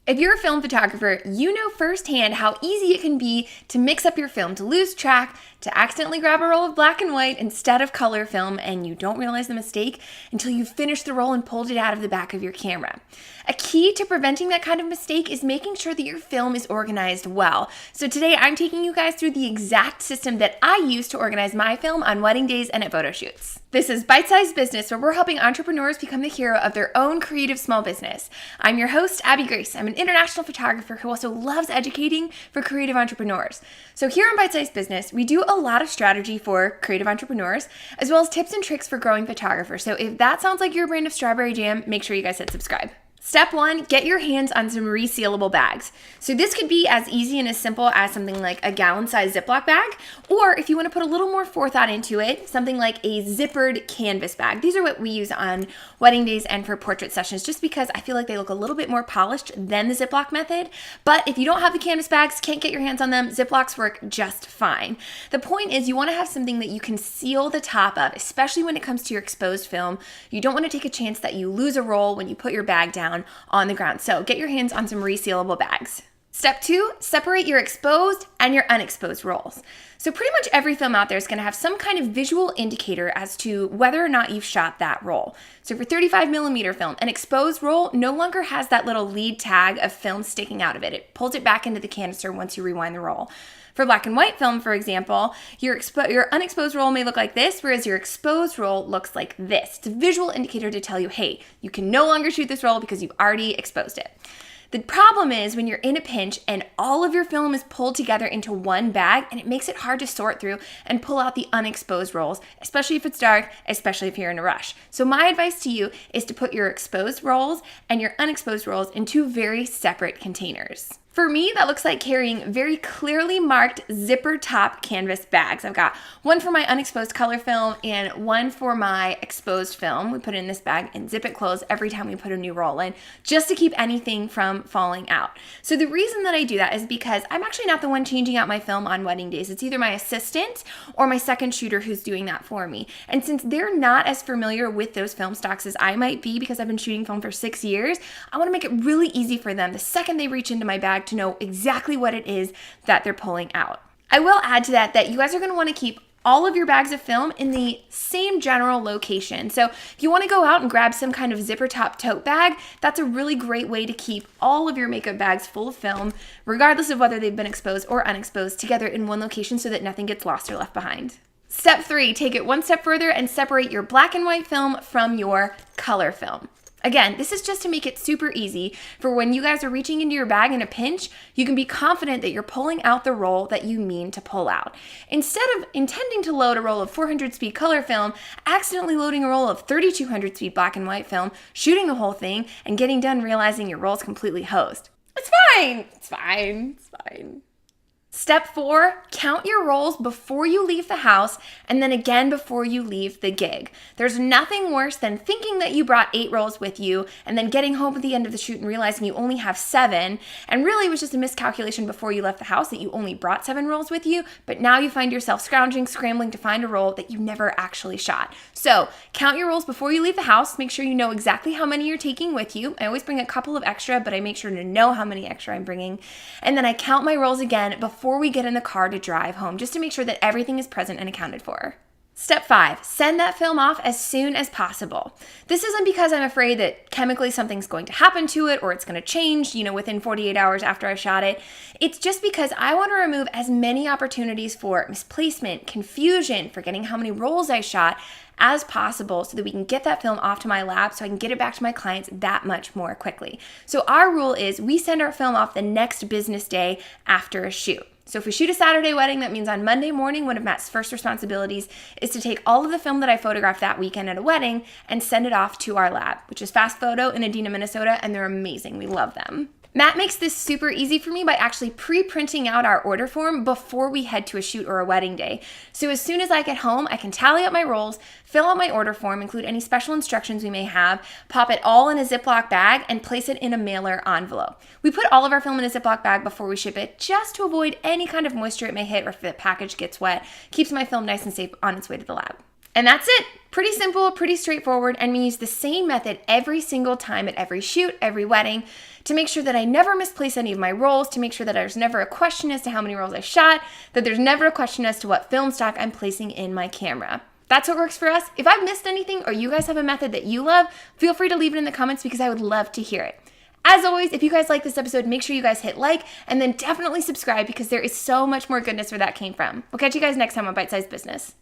If you're a film photographer, you know firsthand how easy it can be to mix up your film, to lose track, to accidentally grab a roll of black and white instead of color film, and you don't realize the mistake until you've finished the roll and pulled it out of the back of your camera. A key to preventing that kind of mistake is making sure that your film is organized well. So today I'm taking you guys through the exact system that I use to organize my film on wedding days and at photo shoots. This is Bite-Sized Business, where we're helping entrepreneurs become the hero of their own creative small business. I'm your host, Abby Grace. I'm an international photographer who also loves educating for creative entrepreneurs. So here on Bite-Sized Business, we do a lot of strategy for creative entrepreneurs, as well as tips and tricks for growing photographers. So if that sounds like your brand of strawberry jam, make sure you guys hit subscribe. Step 1, get your hands on some resealable bags. So this could be as easy and as simple as something like a gallon-sized Ziploc bag, or if you want to put a little more forethought into it, something like a zippered canvas bag. These are what we use on wedding days and for portrait sessions, just because I feel like they look a little bit more polished than the Ziploc method. But if you don't have the canvas bags, can't get your hands on them, Ziplocs work just fine. The point is you want to have something that you can seal the top of, especially when it comes to your exposed film. You don't want to take a chance that you lose a roll when you put your bag down on the ground. So get your hands on some resealable bags. Step 2, separate your exposed and your unexposed rolls. So pretty much every film out there is going to have some kind of visual indicator as to whether or not you've shot that roll. So for 35mm film, an exposed roll no longer has that little lead tag of film sticking out of it. It pulls it back into the canister once you rewind the roll. For black and white film, for example, your unexposed roll may look like this, whereas your exposed roll looks like this. It's a visual indicator to tell you, hey, you can no longer shoot this roll because you've already exposed it. The problem is when you're in a pinch and all of your film is pulled together into one bag, and it makes it hard to sort through and pull out the unexposed rolls, especially if it's dark, especially if you're in a rush. So my advice to you is to put your exposed rolls and your unexposed rolls in two very separate containers. For me, that looks like carrying very clearly marked zipper top canvas bags. I've got one for my unexposed color film and one for my exposed film. We put it in this bag and zip it closed every time we put a new roll in, just to keep anything from falling out. So the reason that I do that is because I'm actually not the one changing out my film on wedding days. It's either my assistant or my second shooter who's doing that for me. And since they're not as familiar with those film stocks as I might be, because I've been shooting film for 6 years, I want to make it really easy for them the second they reach into my bag to know exactly what it is that they're pulling out. I will add to that you guys are going to want to keep all of your bags of film in the same general location. So if you want to go out and grab some kind of zipper top tote bag, that's a really great way to keep all of your makeup bags full of film, regardless of whether they've been exposed or unexposed, together in one location so that nothing gets lost or left behind. Step 3, take it one step further and separate your black and white film from your color film. Again, this is just to make it super easy for when you guys are reaching into your bag in a pinch, you can be confident that you're pulling out the roll that you mean to pull out. Instead of intending to load a roll of 400 speed color film, accidentally loading a roll of 3200 speed black and white film, shooting the whole thing, and getting done realizing your roll's completely hosed. It's fine. It's fine. It's fine. Step 4, count your rolls before you leave the house and then again before you leave the gig. There's nothing worse than thinking that you brought 8 rolls with you and then getting home at the end of the shoot and realizing you only have 7, and really it was just a miscalculation before you left the house that you only brought 7 rolls with you, but now you find yourself scrounging, to find a roll that you never actually shot. So count your rolls before you leave the house. Make sure you know exactly how many you're taking with you. I always bring a couple of extra, but I make sure to know how many extra I'm bringing. And then I count my rolls again before we get in the car to drive home, just to make sure that everything is present and accounted for. Step 5, send that film off as soon as possible. This isn't because I'm afraid that chemically something's going to happen to it or it's going to change, within 48 hours after I shot it. It's just because I want to remove as many opportunities for misplacement, confusion, forgetting how many rolls I shot as possible so that we can get that film off to my lab so I can get it back to my clients that much more quickly. So our rule is we send our film off the next business day after a shoot. So if we shoot a Saturday wedding, that means on Monday morning, one of Matt's first responsibilities is to take all of the film that I photographed that weekend at a wedding and send it off to our lab, which is Fast Photo in Edina, Minnesota, and they're amazing. We love them. Matt makes this super easy for me by actually pre-printing out our order form before we head to a shoot or a wedding day. So as soon as I get home, I can tally up my rolls, fill out my order form, include any special instructions we may have, pop it all in a Ziploc bag, and place it in a mailer envelope. We put all of our film in a Ziploc bag before we ship it, just to avoid any kind of moisture it may hit or if the package gets wet. Keeps my film nice and safe on its way to the lab. And that's it. Pretty simple, pretty straightforward, and we use the same method every single time at every shoot, every wedding, to make sure that I never misplace any of my rolls, to make sure that there's never a question as to how many rolls I shot, that there's never a question as to what film stock I'm placing in my camera. That's what works for us. If I've missed anything or you guys have a method that you love, feel free to leave it in the comments because I would love to hear it. As always, if you guys like this episode, make sure you guys hit like and then definitely subscribe because there is so much more goodness where that came from. We'll catch you guys next time on Bite Size Business.